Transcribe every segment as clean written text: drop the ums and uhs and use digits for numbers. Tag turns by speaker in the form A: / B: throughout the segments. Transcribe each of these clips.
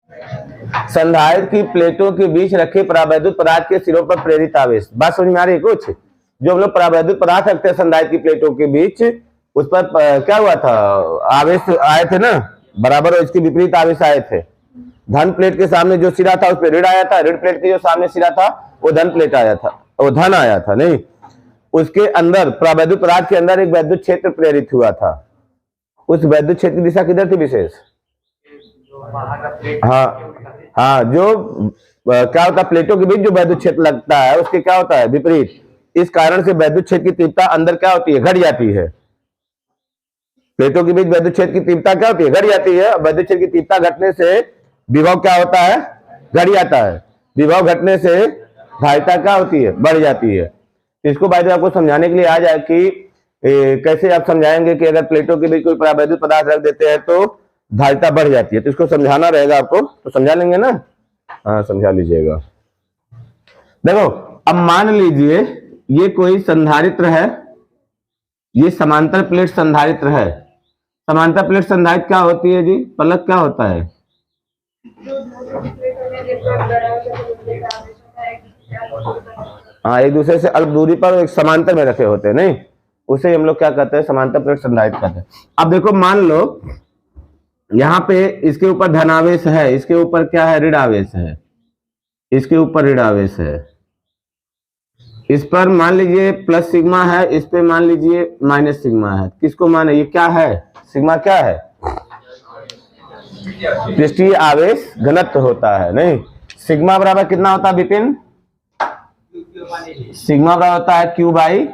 A: संधारित्र की प्लेटों के बीच रखे परावैद्युत पदार्थ के सिरों पर प्रेरित आवेश। बात समझ में आ रही है कुछ? जो हम लोग परावैद्युत पदार्थ रखते हैं संधारित्र की प्लेटों के बीच, उस पर क्या हुआ था, आवेश आए थे ना बराबर, और इसके विपरीत आवेश आए थे। धन प्लेट के सामने जो सिरा था उस पर ऋण आया था, ऋण प्लेट के जो सामने सिरा था वो धन प्लेट आया था, वो धन आया था नहीं। उसके अंदर परावैद्युत पदार्थ के अंदर एक वैद्युत क्षेत्र प्रेरित हुआ था। उस वैद्युत क्षेत्र की दिशा किधर थी विशेष? हाँ, जो क्या होता है, प्लेटों के बीच जो वैद्युत क्षेत्र लगता है उसके क्या होता है, विपरीत। इस कारण से वैद्युत क्षेत्र की तीव्रता अंदर क्या होती है, घट जाती है। प्लेटों के बीच वैद्युत क्षेत्र की तीव्रता क्या होती है, घट जाती है। वैद्युत क्षेत्र की तीव्रता घटने से विभव क्या होता है, घट जाता है। विभव घटने से धारिता क्या होती है, बढ़ जाती है। इसको बाद आपको समझाने के लिए आ जाए कि कैसे आप समझाएंगे कि अगर प्लेटों के बीच कोई परावैद्युत पदार्थ रख देते हैं तो धारिता बढ़ जाती है, तो इसको समझाना रहेगा आपको, तो समझा लेंगे ना? हाँ, समझा लीजिएगा। देखो, अब मान लीजिए ये कोई संधारित्र है, ये समांतर प्लेट संधारित्र है। समांतर प्लेट संधारित्र क्या होती है जी, पलक क्या होता है? हाँ, एक दूसरे से अल्प दूरी पर एक समांतर में रखे होते हैं नहीं, उसे हम लोग क्या कहते हैं, समांतर प्लेट संधारित्र कहते हैं। अब देखो, मान लो यहाँ पे इसके ऊपर धनावेश है, इसके ऊपर क्या है, ऋण आवेश है, इसके ऊपर ऋण आवेश है। इस पर मान लीजिए प्लस सिग्मा है, इस पे मान लीजिए माइनस सिग्मा है। किसको माने, ये क्या है, सिग्मा क्या है, पृष्ठीय आवेश घनत्व होता है नहीं। सिग्मा बराबर कितना होता है विपिन? सिग्मा बराबर होता है क्यू बाई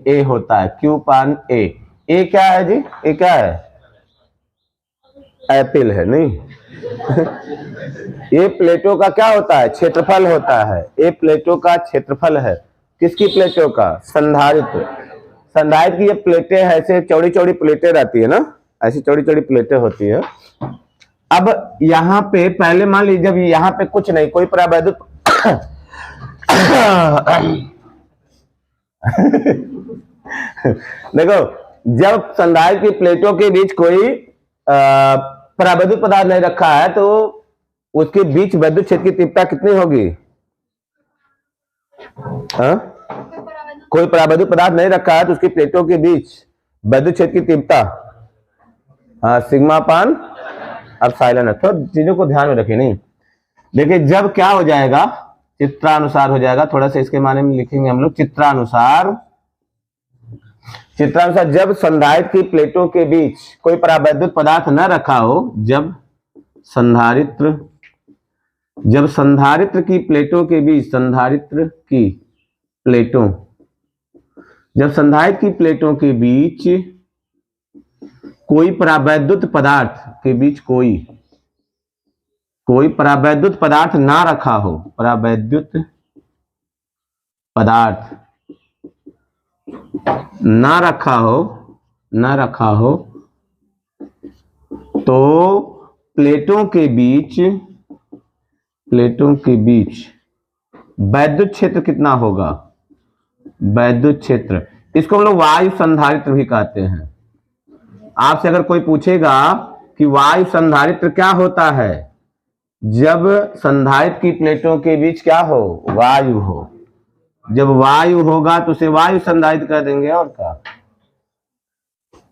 A: ए होता है, क्यू पान ए। ए क्या है जी, ए क्या है, एपिल है नहीं। ये प्लेटों का क्या होता है, क्षेत्रफल होता है। ये प्लेटों का क्षेत्रफल है। किसकी प्लेटों का, संधारित्र। संधारित्र की ये प्लेटें है, ऐसे चौड़ी चौड़ी प्लेटें रहती है ना, ऐसी चौड़ी चौड़ी प्लेटें होती है। अब यहाँ पे पहले मान लीजिए जब यहाँ पे कुछ नहीं, कोई परावैद्युत देखो, जब संधारित्र की प्लेटों के बीच कोई परावैद्युत पदार्थ नहीं रखा है तो उसके बीच वैद्युत क्षेत्र की तीव्रता कितनी होगी? कोई परावैद्युत पदार्थ नहीं रखा है तो उसकी प्लेटों के बीच वैद्युत क्षेत्र की तीव्रता सिग्मा पान एप्सिलॉन है। तो चीजों को ध्यान में रखें नहीं। देखिए, जब क्या हो जाएगा, चित्रानुसार हो जाएगा, थोड़ा सा इसके माने में लिखेंगे हम लोग, चित्रानुसार जब संधारित्र की प्लेटों के बीच कोई परावैद्युत पदार्थ न रखा हो, जब संधारित्र की प्लेटों के बीच, जब संधारित्र की प्लेटों के बीच कोई परावैद्युत पदार्थ के बीच कोई परावैद्युत पदार्थ ना रखा हो, परावैद्युत पदार्थ ना रखा हो तो प्लेटों के बीच वैद्युत क्षेत्र कितना होगा, वैद्युत क्षेत्र। इसको हम लोग वायु संधारित्र भी कहते हैं। आपसे अगर कोई पूछेगा कि वायु संधारित्र क्या होता है, जब संधारित्र की प्लेटों के बीच क्या हो, वायु हो। जब वायु होगा तो उसे वायु संधारित्र कह देंगे। और क्या,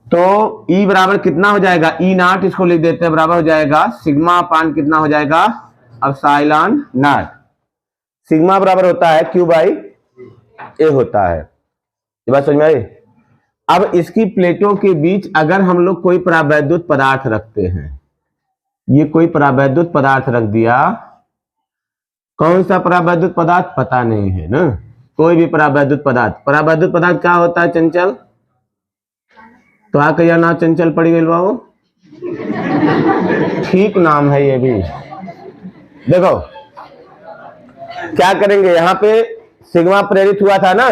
A: तो E बराबर कितना हो जाएगा, E नॉट इसको लिख देते हैं, बराबर हो जाएगा सिग्मा पान कितना हो जाएगा, एप्सिलॉन नॉट। सिग्मा बराबर होता है क्यू बाई ए होता है। ये बात समझ में आई? अब इसकी प्लेटों के बीच अगर हम लोग कोई परावैद्युत पदार्थ रखते हैं, ये कोई परावैद्युत पदार्थ रख दिया, कौन सा परावैद्युत पदार्थ पता नहीं है ना, कोई भी परावैद्युत पदार्थ क्या होता है, चंचल। तो आ कहिया नाम चंचल पड़ी गई बाबू, ठीक नाम है ये भी। देखो क्या करेंगे, यहाँ पे सिग्मा प्रेरित हुआ था ना,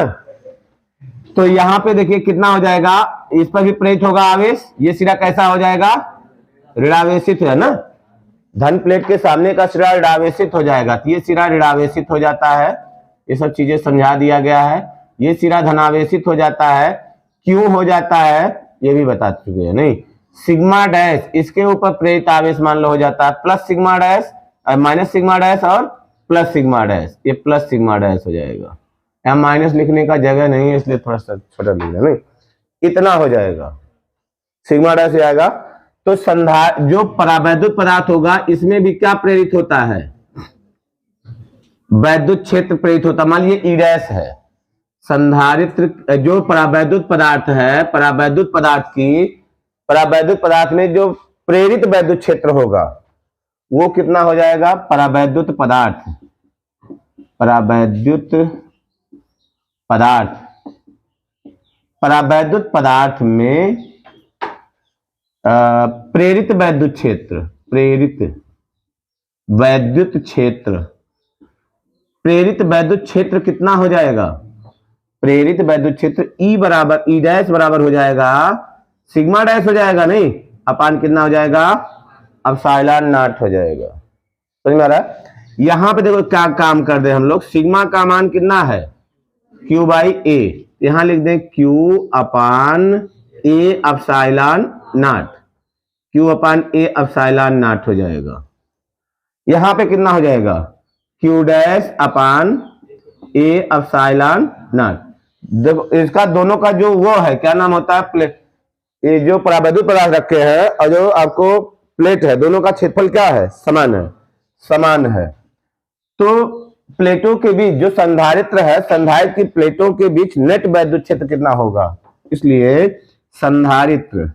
A: तो यहाँ पे देखिए कितना हो जाएगा, इस पर भी प्रेरित होगा आवेश। ये सिरा कैसा हो जाएगा, ऋणावेशित है ना, धन प्लेट के सामने का सिरा ऋणावेशित हो जाएगा, तो ये सिरा ऋणावेशित हो जाता है। ये सब चीजें समझा दिया गया है। ये सिरा धनावेशित हो जाता है, क्यों हो जाता है ये भी बता चुके हैं नहीं। सिग्मा डैश इसके ऊपर प्रेरित आवेश मान लो हो जाता है, plus sigma dash minus sigma dash और प्लस सिग्मा डैश, ये प्लस सिग्मा डैश हो जाएगा। यहाँ माइनस लिखने का जगह नहीं है इसलिए थोड़ा सा छोटा लिख दिया, नहीं इतना हो जाएगा, सिग्मा डैश हो जाएगा। तो जो परावैद्युत पदार्थ होगा इसमें भी क्या प्रेरित होता है, वैद्युत क्षेत्र प्रेरित होता है। मान लीजिए ई डैश है, संधारित्र जो परावैद्युत पदार्थ है, परावैद्युत पदार्थ में जो प्रेरित वैद्युत क्षेत्र होगा वो कितना हो जाएगा, परावैद्युत पदार्थ में प्रेरित वैद्युत क्षेत्र कितना हो जाएगा, प्रेरित वैद्युत क्षेत्र ई डैश बराबर हो जाएगा सिग्मा डैश हो जाएगा, नहीं अपान कितना हो जाएगा, एप्सिलॉन नॉट हो जाएगा। समझ में आ रहा है। यहां पे देखो क्या काम कर दे हम लोग, सिग्मा का मान कितना है Q बाई ए, यहां लिख दें Q upon A epsilon not, Q upon A epsilon not हो जाएगा। यहां पे कितना हो जाएगा, Q dash upon A epsilon not. देखो इसका दोनों का जो वो है क्या नाम होता है, ये जो परावैद्युत पदार्थ रखे हैं और जो आपको प्लेट है, दोनों का क्षेत्रफल क्या है, समान है। तो प्लेटों के बीच जो संधारित्र है, संधारित्र की प्लेटों के बीच नेट वैद्युत क्षेत्र कितना होगा, इसलिए संधारित्र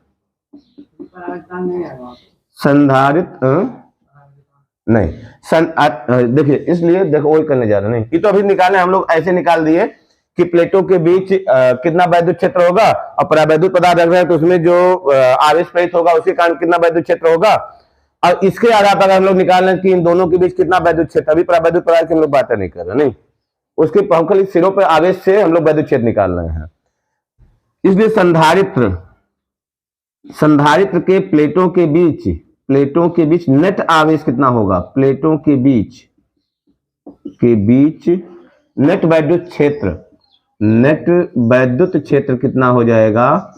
A: नहीं देखिए, इसलिए देखो वही करने जा रहे नहीं, ये तो अभी निकाले हम लोग, ऐसे निकाल दिए कि प्लेटों के बीच कितना वैद्युत क्षेत्र होगा, और परावैद्युत पदार्थ रख रहे हैं तो उसमें जो आवेश प्रेरित होगा उसके कारण कितना वैद्युत क्षेत्र होगा, और इसके आधार पर हम लोग निकाल रहे हैं कि इन दोनों के बीच कितना वैद्युत क्षेत्र। अभी परावैद्युत पदार्थ की हम लोग बातें नहीं कर रहे, नहीं उसके खाली सिरों पर आवेश से हम लोग वैद्युत क्षेत्र निकाल रहे हैं। इसलिए संधारित्र के प्लेटों के बीच नेट आवेश कितना होगा, प्लेटों के बीच नेट वैद्युत क्षेत्र कितना हो जाएगा,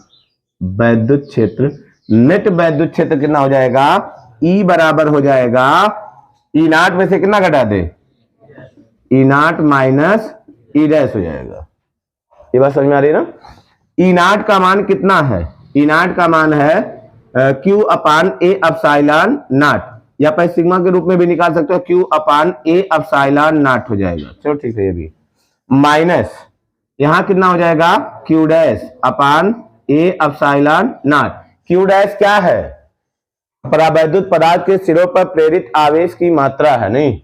A: नेट वैद्युत क्षेत्र कितना हो जाएगा, E बराबर हो जाएगा ई नॉट में से कितना घटा दे, ई नॉट माइनस ई डैश हो जाएगा। ये बात समझ में आ रही है ना। ई नॉट का मान कितना है, ई नॉट का मान है Q upon A epsilon not, या पर सिग्मा के रूप में भी निकाल सकते हो, Q upon A epsilon not हो जाएगा। चलो ठीक है, ये भी माइनस यहां कितना हो जाएगा, Q dash upon A epsilon not. Q dash क्या है, परावैद्युत पदार्थ के सिरों पर प्रेरित आवेश की मात्रा है, नहीं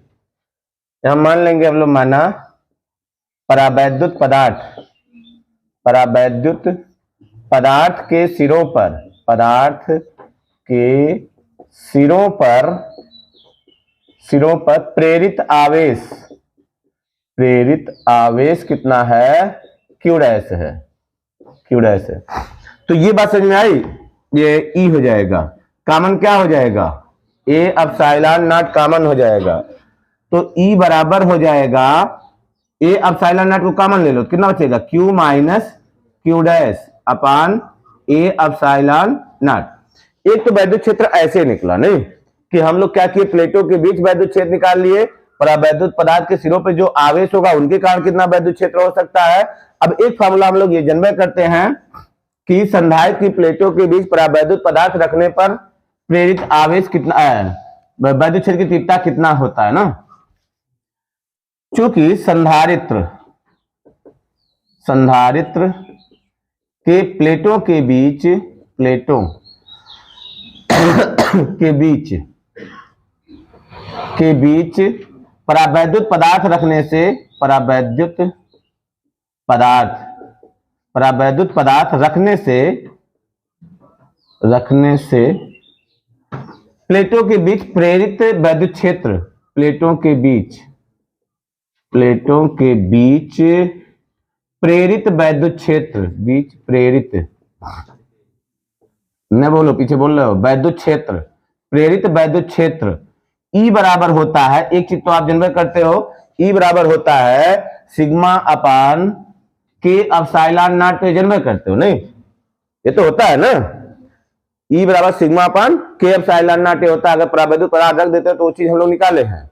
A: यहां मान लेंगे हम लोग, माना परावैद्युत पदार्थ के सिरों पर प्रेरित आवेश कितना है, Q डैश है। तो ये बात समझ में आई, ये E हो जाएगा, कॉमन क्या हो जाएगा, ए एप्सिलॉन नॉट कॉमन हो जाएगा। तो E बराबर हो जाएगा, ए एप्सिलॉन नॉट को कॉमन ले लो, कितना बचेगा, Q minus Q dash upon A epsilon not. एक तो वैद्युत क्षेत्र ऐसे निकला, नहीं कि हम लोग क्या किए, प्लेटों के बीच वैद्युत क्षेत्र निकाल लिए, परावैद्युत पदार्थ के सिरों पे जो आवेश होगा उनके कारण कितना वैद्युत क्षेत्र हो सकता है। अब एक फॉर्मूला हम लोग ये जनरेट करते हैं कि संधारित्र की प्लेटों के बीच परावैद्युत पदार्थ रखने पर प्रेरित आवेश कितना, वैद्युत क्षेत्र की तीव्रता कितना होता है ना। चूंकि संधारित्र के प्लेटों के बीच परावैद्युत पदार्थ रखने से परावैद्युत पदार्थ रखने से प्लेटों के बीच प्रेरित वैद्युत क्षेत्र, प्लेटों के बीच प्रेरित वैद्युत क्षेत्र, न बोलो पीछे बोल रहे हो, वैद्युत क्षेत्र, प्रेरित वैद्युत क्षेत्र E बराबर होता है, एक चीज तो आप जनरेट करते हो, E बराबर होता है सिग्मा अपान के एप्सिलॉन नॉट, पे जनरेट करते हो, नहीं ये तो होता है ना, E बराबर सिग्मा अपान के एप्सिलॉन नॉट होता है। अगर परावैद्युत पदार्थ रख देते हैं तो वो चीज हम लोग निकाले हैं।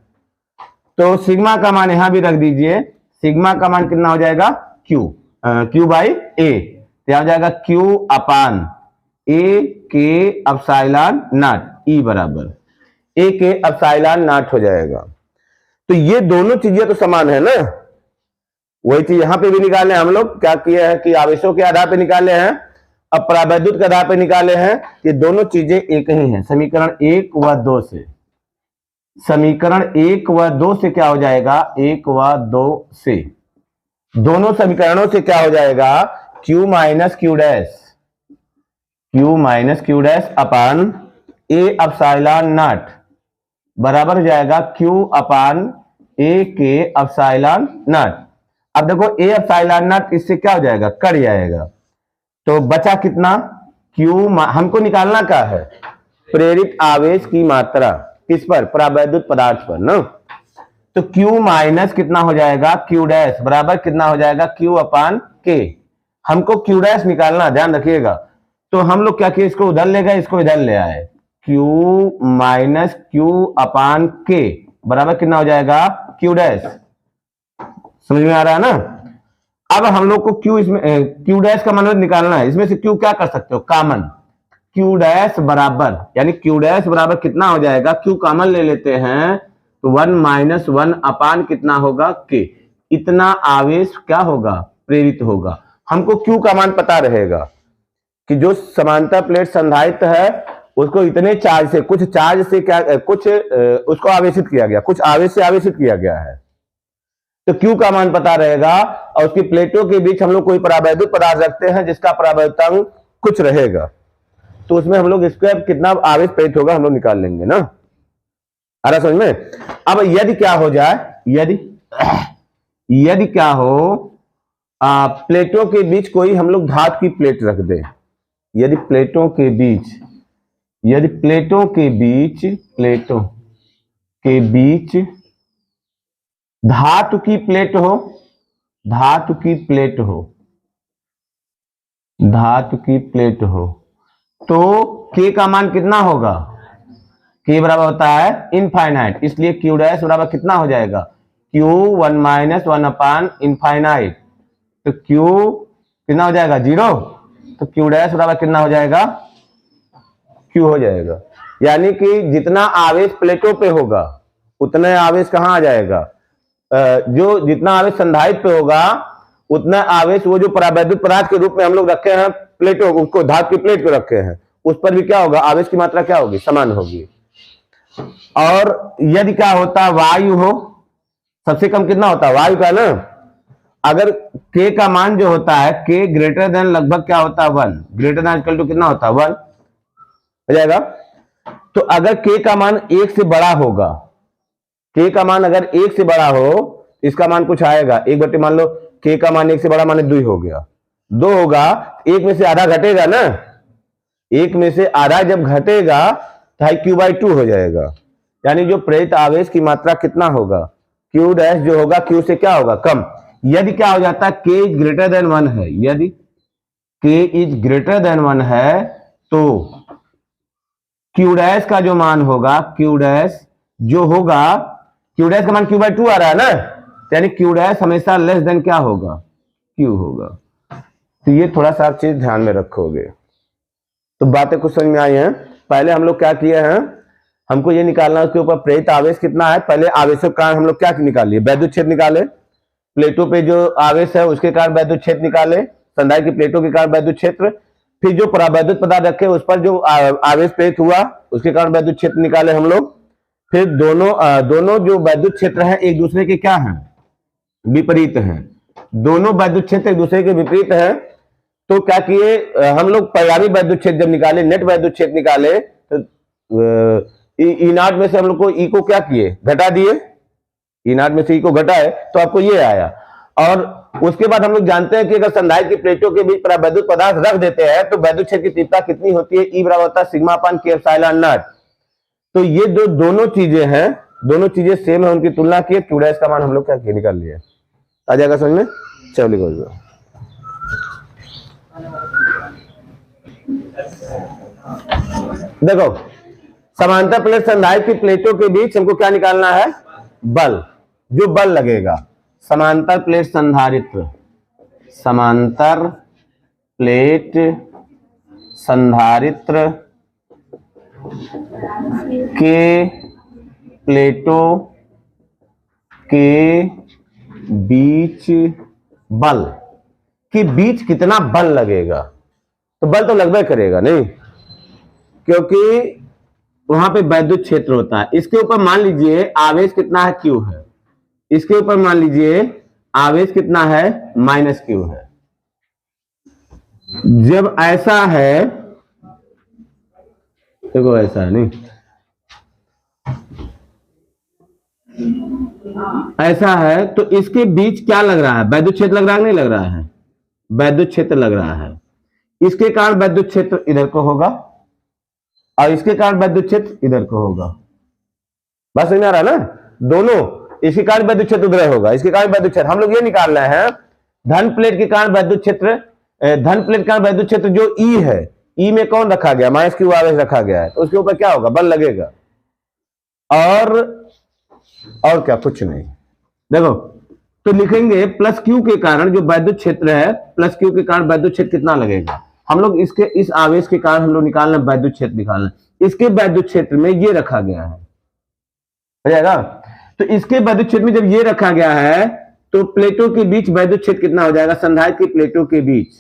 A: तो सिग्मा का मान यहां भी रख दीजिए, सिग्मा का मान कितना हो जाएगा Q बाई A, हो जाएगा Q अपान A के एप्सिलॉन नॉट, E बराबर A के एप्सिलॉन नॉट हो जाएगा। तो ये दोनों चीजें तो समान है ना, वही चीज यहां पे भी निकाले हम लोग। क्या किया है कि आवेशों के आधार पे निकाले हैं, अब परावैद्युत के आधार पे निकाले हैं। ये दोनों चीजें एक ही हैं। समीकरण 1 व 2 से, समीकरण 1 व 2 से क्या हो जाएगा, 1 व 2 से, दोनों समीकरणों से क्या हो जाएगा, Q minus Q dash, Q minus Q dash upon A epsilon not बराबर हो जाएगा Q अपान A के एप्सिलॉन नॉट। अब देखो A एप्सिलॉन नॉट इससे क्या हो जाएगा, कट जाएगा, तो बचा कितना Q, हमको निकालना क्या है, प्रेरित आवेश की मात्रा, किस पर, परावैद्युत पदार्थ पर ना। तो Q माइनस कितना हो जाएगा Q डैश बराबर कितना हो जाएगा Q अपान K। हमको Q डैश निकालना, ध्यान रखिएगा। तो हम लोग क्या किए, इसको उधर ले गए, इसको इधर ले आए, Q माइनस Q अपान K बराबर कितना हो जाएगा Q डैश। समझ में आ रहा है ना। अब हम लोग को Q इसमें Q डैश का मान निकालना है। इसमें से Q क्या कर सकते हो, कामन, Q डैश बराबर, यानी Q डैश बराबर कितना हो जाएगा, Q कामन ले लेते हैं तो 1 माइनस 1 अपान कितना होगा K। इतना आवेश क्या होगा, प्रेरित होगा। हमको Q का मान पता रहेगा कि जो समांतर प्लेट संधारित्र है उसको इतने चार्ज से, कुछ चार्ज से क्या, कुछ उसको आवेशित किया गया, कुछ आवेश से आवेशित किया गया है। तो Q का मान पता रहेगा, और उसकी प्लेटों के बीच हम लोग कोई परावैद्युत पदार्थ रखते हैं जिसका परावैद्युतांक कुछ रहेगा, तो उसमें हम लोग इसका कितना आवेश प्रेरित होगा हम लोग निकाल लेंगे ना। आ रहा समझ में। अब यदि क्या हो जाए, यदि क्या हो, प्लेटों के बीच कोई हम लोग धातु की प्लेट रख दें, यदि प्लेटों के बीच धातु की प्लेट हो, धातु की प्लेट हो, तो K का मान कितना होगा, K बराबर होता है इनफाइनाइट, इसलिए Q डैश बराबर कितना हो जाएगा, Q 1 माइनस 1 अपान इनफाइनाइट। तो Q कितना हो जाएगा, 0, तो Q डैश बराबर कितना हो जाएगा, Q हो जाएगा। यानी कि जितना आवेश प्लेटों पे होगा उतना आवेश कहाँ आ जाएगा, जो जितना आवेश संधारित्र पे होगा उतना आवेश वो जो परावैद्युत पदार्थ के रूप में हम लोग रखे हैं प्लेटों, उसको धातु की प्लेट पे रखे हैं, उस पर भी क्या होगा, आवेश की मात्रा क्या होगी, समान होगी। और यदि क्या होता है, वायु हो, सबसे कम कितना होता है, वायु का ना, अगर K का मान जो होता है, K ग्रेटर देन लगभग क्या होता है 1, ग्रेटर देन इक्वल टू कितना होता है 1 हो जाएगा। तो अगर K का मान 1 से बड़ा होगा, K का मान अगर 1 से बड़ा हो, इसका मान कुछ आएगा, 1 बटे मान लो K का मान 1 से बड़ा माने 2 हो गया, 2 होगा, 1 में से आधा घटेगा ना, 1 में से आधा जब घटेगा तो Q बाई 2 हो जाएगा। यानी जो प्रेरित आवेश की मात्रा कितना होगा, Q डैश जो होगा Q से क्या होगा, कम। यदि क्या हो जाता है, K इज ग्रेटर देन 1 है, यदि K इज ग्रेटर देन 1 है तो Q डैश का जो मान होगा, Q डैश जो होगा, Q डैश का मान Q बाई 2 आ रहा है ना, यानी Q डैश हमेशा लेस देन क्या होगा, Q होगा। तो ये थोड़ा सा आप चीज ध्यान में रखोगे। तो बातें कुछ समझ में आई हैं। पहले हम लोग क्या किए हैं, हमको ये निकालना है उसके ऊपर प्रेरित आवेश कितना है। पहले आवेशों के कारण हम लोग क्या निकालिए, वैद्युत क्षेत्र निकाले, प्लेटों पे जो आवेश है उसके कारण वैद्युत क्षेत्र निकाले, संधारित्र की प्लेटों के कारण वैद्युत क्षेत्र, फिर जो परावैद्युत पदार्थ रखे उस पर जो आवेश प्रेरित हुआ उसके कारण वैद्युत क्षेत्र निकाले हम लोग। फिर दोनों जो वैद्युत क्षेत्र हैं एक दूसरे के क्या हैं, विपरीत हैं, दोनों वैद्युत क्षेत्र एक दूसरे के विपरीत हैं। तो क्या किए हम लोग, परिणामी वैद्युत क्षेत्र जब निकाले, नेट वैद्युत क्षेत्र निकाले, तो ई नॉट में से हम लोग को ई को क्या किए, घटा दिए, ई नॉट में से ई को घटाए तो आपको ये आया। और उसके बाद हम लोग जानते हैं कि अगर संधारित्र की प्लेटों के बीच परावैद्युत पदार्थ रख देते हैं तो वैद्युत क्षेत्र की तीव्रता कितनी होती है, ई बराबर होता है सिग्मा अपान के एप्सिलॉन नॉट। तो ये दोनों चीजें हैं, दोनों चीजें सेम है, उनकी तुलना की, Q डैश का मान हम लोग क्या किए, निकाल लिए। आ जाएगा समझ में, चलो लिखो। देखो, समांतर प्लेट संधारित्र की प्लेटों के बीच हमको क्या निकालना है? बल, जो बल लगेगा। समांतर प्लेट संधारित्र, समांतर प्लेट संधारित्र के प्लेटों के बीच बल के बीच कितना बल लगेगा? तो बल तो लगभग करेगा नहीं, क्योंकि वहां पे वैद्युत क्षेत्र होता है। इसके ऊपर मान लीजिए आवेश कितना है? Q है। इसके ऊपर मान लीजिए आवेश कितना है? -Q है। जब ऐसा है, देखो ऐसा है नहीं, ऐसा है तो इसके बीच क्या लग रहा है? वैद्युत क्षेत्र लग रहा है, नहीं लग रहा है? वैद्युत क्षेत्र लग रहा है। इसके कारण वैद्युत क्षेत्र इधर को होगा और इसके कारण वैद्युत क्षेत्र इधर को होगा। बात समझ में आ रहा है ना? दोनों, इसके कारण वैद्युत क्षेत्र उधर होगा, इसके कारण वैद्युत क्षेत्र। हम लोग ये निकाल रहे हैं धन प्लेट के कारण वैद्युत क्षेत्र, धन प्लेट का वैद्युत क्षेत्र जो E है, E में कौन रखा गया? -Q आवेश रखा गया है, तो उसके ऊपर क्या होगा? बल लगेगा। और क्या? कुछ नहीं। देखो, तो लिखेंगे +Q के कारण जो वैद्युत क्षेत्र है, +Q के कारण वैद्युत क्षेत्र कितना लगेगा? हम लोग इसके इस आवेश के कारण हम लोग निकालना वैद्युत क्षेत्र निकालना। इसके वैद्युत क्षेत्र में ये रखा गया है, हो जाएगा। तो इसके वैद्युत क्षेत्र में जब ये रखा गया है तो प्लेटों के बीच वैद्युत क्षेत्र कितना हो जाएगा? संधारित्र की प्लेटों के बीच,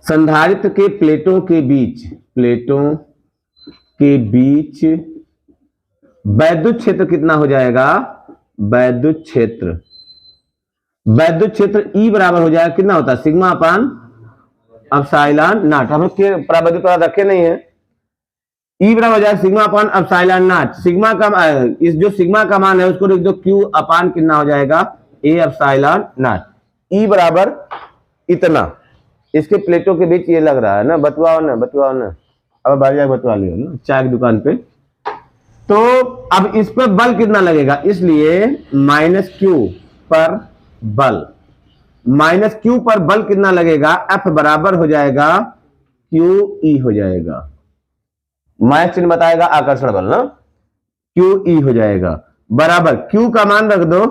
A: संधारित्र के प्लेटों के बीच, प्लेटों के बीच वैद्युत क्षेत्र कितना हो जाएगा? वैद्युत क्षेत्र E बराबर हो जाएगा, कितना होता है? Sigma upon epsilon not. हम लोग प्राबल्य तो रखे नहीं है। E बराबर हो जाएगा sigma upon epsilon not. Sigma का इस जो सिग्मा का मान है उसको लिख दो Q अपान कितना हो जाएगा? A epsilon not. E बराबर इतना। इसके प्लेटों के बीच ये लग रहा है ना, बतवाओ ना, बतवाओ ना। अब बाहर जाके बतवा लियो ना चाय की दुकान पे। तो अब इस पर बल कितना लगेगा? इसलिए -Q पर बल, -Q पर बल कितना लगेगा? F बराबर हो जाएगा QE हो जाएगा। माइनस चिन्ह बताएगा आकर्षण बल ना, QE हो जाएगा बराबर। Q का मान रख दो,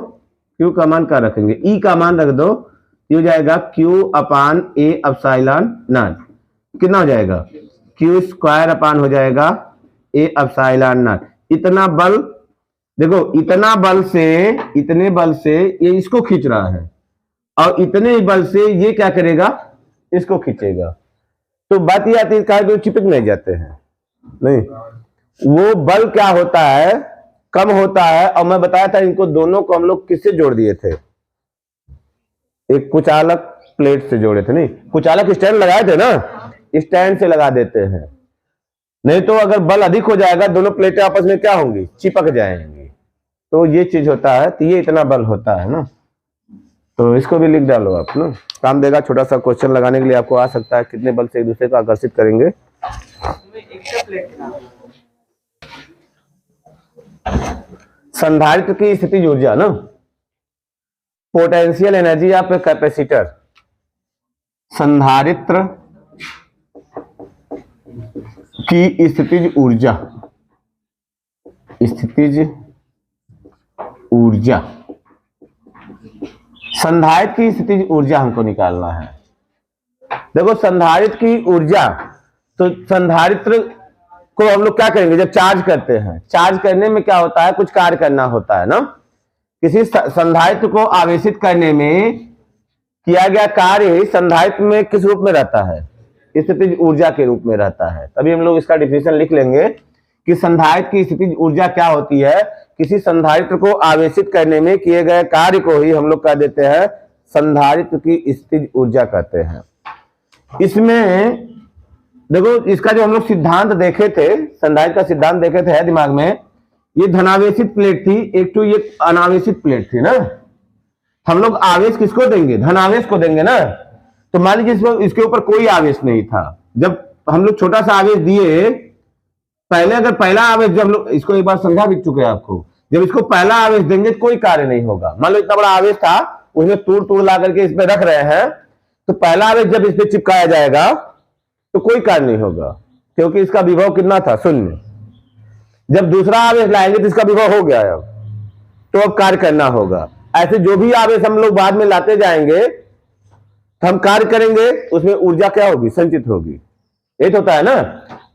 A: Q का मान क्या रखेंगे? E का मान रख दो, ये हो जाएगा Q upon A epsilon not. कितना हो जाएगा? Q स्क्वायर अपान हो जाएगा A एप्सिलॉन नॉट। इतना बल, देखो इतना बल से, इतने बल से ये इसको खींच रहा है और इतने बल से ये क्या करेगा? इसको खींचेगा। तो बात ये आती है कि चिपक नहीं जाते हैं, नहीं, वो बल क्या होता है? कम होता है। और मैं बताया था इनको दोनों को हम लोग किससे जोड़ दिए थे? एक कुचालक प्लेट से जोड़े थे। नहीं, कुचालक स्टैंड लगाए थे ना, स्टैंड से लगा देते हैं। नहीं तो अगर बल अधिक हो जाएगा दोनों प्लेटें आपस में क्या होंगी? चिपक जाएंगी। तो ये चीज होता है, तो ये इतना बल होता है ना। तो इसको भी लिख डालो आप ना, काम देगा। छोटा सा क्वेश्चन लगाने के लिए आपको आ सकता है, कितने बल से एक दूसरे को आकर्षित करेंगे। संधारित्र की स्थितिज ऊर्जा ना, potential energy of a capacitor. संधारित्र की स्थितिज ऊर्जा, स्थितिज ऊर्जा, संधारित्र की स्थितिज ऊर्जा हमको निकालना है। देखो संधारित्र की ऊर्जा, तो संधारित्र को हम लोग क्या करेंगे? जब चार्ज करते हैं, चार्ज करने में क्या होता है? कुछ कार्य करना होता है ना। किसी संधारित्र को आवेशित करने में किया गया कार्य संधारित्र में किस रूप में रहता है? स्थितिज ऊर्जा के रूप में रहता है। तभी हम लोग इसका डिफिनेशन लिख लेंगे कि संधारित्र की स्थितिज ऊर्जा क्या होती है? किसी संधारित्र को आवेशित करने में किए गए कार्य को ही हम लोग कह देते हैं संधारित्र की स्थितिज ऊर्जा कहते हैं। इसमें देखो, इसका जो हम लोग सिद्धांत देखे थे, संधारित्र का सिद्धांत देखे थे, है दिमाग में? ये धनावेशित प्लेट थी, एक तो ये अनावेशित प्लेट थी ना। हम लोग आवेश किसको देंगे? धनावेश को देंगे ना। तो मान लीजिए इसके ऊपर कोई आवेश नहीं था, जब हम लोग छोटा सा आवेश दिए, पहले अगर पहला आवेश, जब लोग इसको एक बार समझा भी चुके हैं आपको, जब इसको पहला आवेश देंगे तो कोई कार्य नहीं होगा। मान लो इतना बड़ा आवेश था, उसमें तूड़ ला करके इस पे रख रहे हैं, तो पहला आवेश जब इस पे चिपकाया जाएगा तो कोई कार्य नहीं होगा, क्योंकि इसका विभव कितना था, 0। जब दूसरा आवेश लाएंगे तो इसका विभव हो गया है, तो अब कार्य करना होगा। ऐसे जो भी आवेश हम लोग बाद में लाते जाएंगे तो हम कार्य करेंगे, उसमें ऊर्जा क्या होगी, संचित होगी। ये तो होता है ना,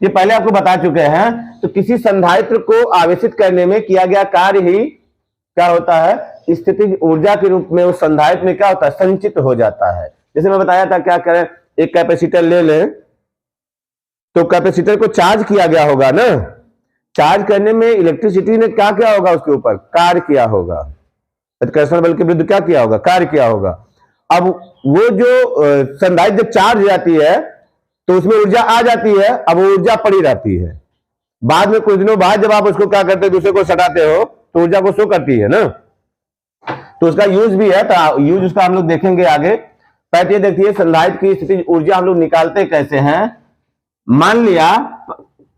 A: ये पहले आपको बता चुके हैं। तो किसी संधारित्र को आवेशित करने में किया गया कार्य ही क्या होता है, स्थितिज ऊर्जा के रूप में उस संधारित्र में क्या होता है, संचित हो जाता है। जैसे मैं बताया था, क्या करें, एक कैपेसिटर ले लें, तो कैपेसिटर को चार्ज किया गया होगा ना, चार्ज करने में इलेक्ट्रिसिटी ने क्या किया होगा, उसके ऊपर कार्य किया होगा, प्रतिकर्षण बल के विरुद्ध क्या किया होगा, कार्य किया होगा। अब वो जो संधारित्र जब चार्ज हो जाती है तो उसमें ऊर्जा आ जाती है, अब वो ऊर्जा पड़ी रहती है। बाद में कुछ दिनों बाद जब आप उसको क्या करते हो, दूसरे को सटाते हो, तो ऊर्जा को शो करती है ना, तो उसका यूज भी है, तो यूज उसका हम लोग देखेंगे आगे। पहले ये देखिए, संधारित्र की स्थिति ऊर्जा हम लोग निकालते कैसे हैं। मान लिया,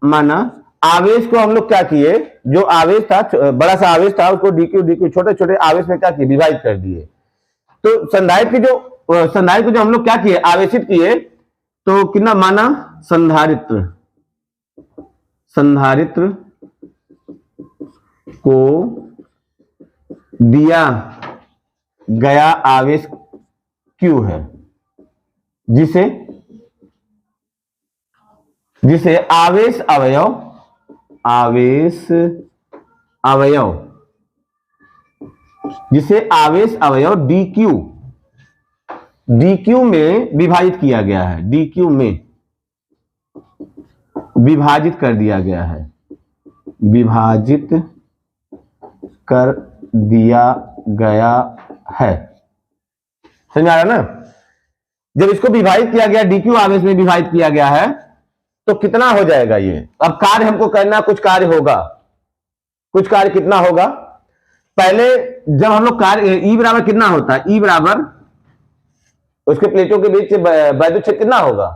A: माना आवेश को हम लोग क्या किए, जो आवेश था, बड़ा सा आवेश था, उसको डीक्यू छोटे छोटे आवेश में क्या किए, विभाजित कर दिए। तो संधारित्र को जो हम लोग क्या किए, आवेशित किए, तो कितना माना, संधारित्र को दिया गया आवेश Q है, जिसे आवेश अवयव dq में विभाजित किया गया है, dq में विभाजित कर दिया गया है, विभाजित कर दिया गया है। समझ आ रहा ना, जब इसको विभाजित किया गया, dq आवेश में विभाजित किया गया है, तो कितना हो जाएगा ये। अब कार्य हमको करना, कुछ कार्य होगा, कुछ कार्य कितना होगा। पहले जब हम लोग कार्य E बराबर कितना होता है, E बराबर उसके प्लेटों के बीच वैद्युत क्षेत्र कितना होगा,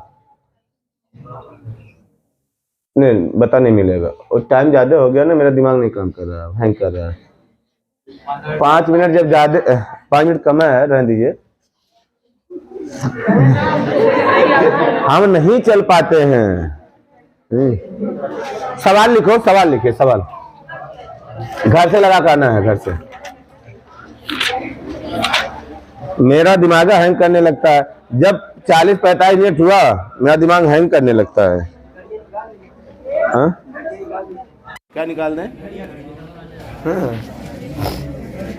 A: नहीं बता नहीं मिलेगा, और टाइम ज्यादा हो गया ना, मेरा दिमाग नहीं काम कर रहा है, हैंग कर रहा है। 5 मिनट जब ज्यादा, 5 मिनट कम है, रहने दीजिए। हम नहीं चल पाते हैं। सवाल लिखो, सवाल लिखिए, सवाल घर से लगा करना है, घर से। मेरा दिमाग हैंग करने लगता है जब 40-45 मिनट हुआ, मेरा दिमाग हैंग करने लगता है। हाँ क्या निकालना है, हाँ